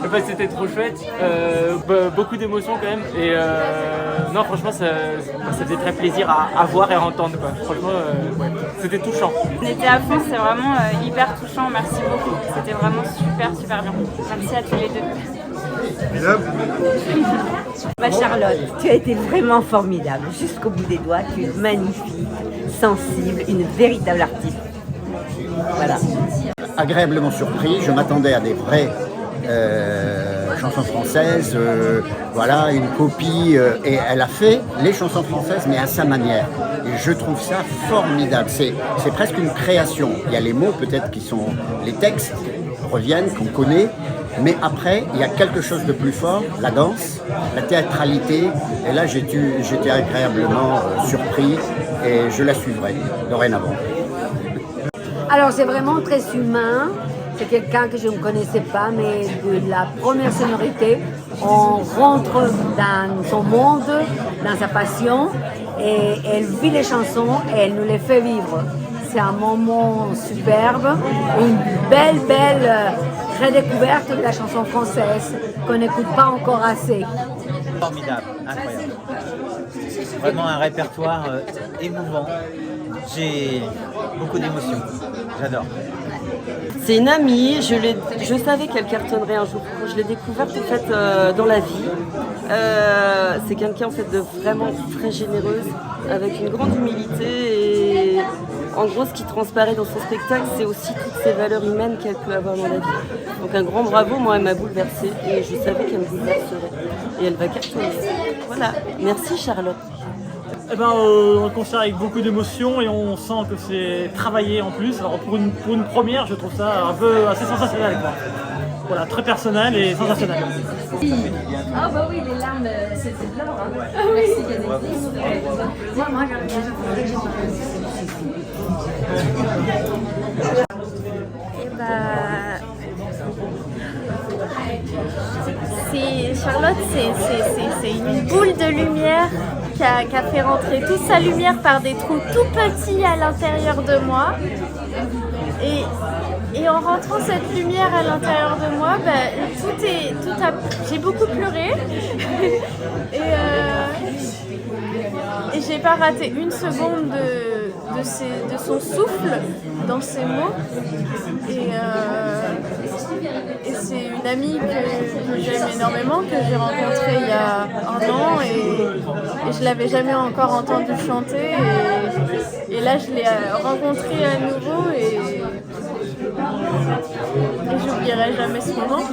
Enfin, c'était trop chouette, beaucoup d'émotions quand même. Et non, franchement, ça faisait très plaisir à voir et à entendre, quoi. Franchement, ouais, c'était touchant. On était à fond, c'est vraiment hyper touchant. Merci beaucoup. C'était vraiment super bien. Merci à tous les deux. Charlotte, tu as été vraiment formidable. Jusqu'au bout des doigts, tu es magnifique, sensible, une véritable artiste. Voilà. Agréablement surpris, je m'attendais à des vraies chansons françaises, voilà, une copie, et elle a fait les chansons françaises mais à sa manière. Et je trouve ça formidable, c'est presque une création. Il y a les mots peut-être qui sont, les textes reviennent, qu'on connaît, mais après il y a quelque chose de plus fort, la danse, la théâtralité, et là j'étais agréablement surpris et je la suivrai dorénavant. Alors c'est vraiment très humain, c'est quelqu'un que je ne connaissais pas, mais de la première sonorité, on rentre dans son monde, dans sa passion, et elle vit les chansons et elle nous les fait vivre. C'est un moment superbe, une belle redécouverte de la chanson française qu'on n'écoute pas encore assez. Formidable, incroyable. Vraiment un répertoire émouvant. J'ai beaucoup d'émotions. J'adore. C'est une amie, je savais qu'elle cartonnerait un jour. Je l'ai découverte en fait dans la vie. C'est quelqu'un en fait de vraiment très généreuse, avec une grande humilité et en gros ce qui transparaît dans son spectacle c'est aussi toutes ces valeurs humaines qu'elle peut avoir dans la vie. Donc un grand bravo, moi elle m'a bouleversée et je savais qu'elle me bouleverserait. Et elle va cartonner. Voilà, merci Charlotte. Eh ben, un concert avec beaucoup d'émotions et on sent que c'est travaillé en plus. Alors pour une première, je trouve ça un peu assez sensationnel, quoi. Voilà, très personnel et sensationnel. Ah bah oui, les larmes, c'était de l'or. Hein. Merci Moi, Charlotte, c'est une boule de lumière qui a fait rentrer toute sa lumière par des trous tout petits à l'intérieur de moi. Et en rentrant cette lumière à l'intérieur de moi, j'ai beaucoup pleuré. et j'ai pas raté une seconde de son souffle dans ses mots. Et c'est une amie que j'aime énormément, que j'ai rencontrée il y a 1 an et je l'avais jamais encore entendue chanter. Et là, je l'ai rencontrée à nouveau et j'oublierai jamais ce moment.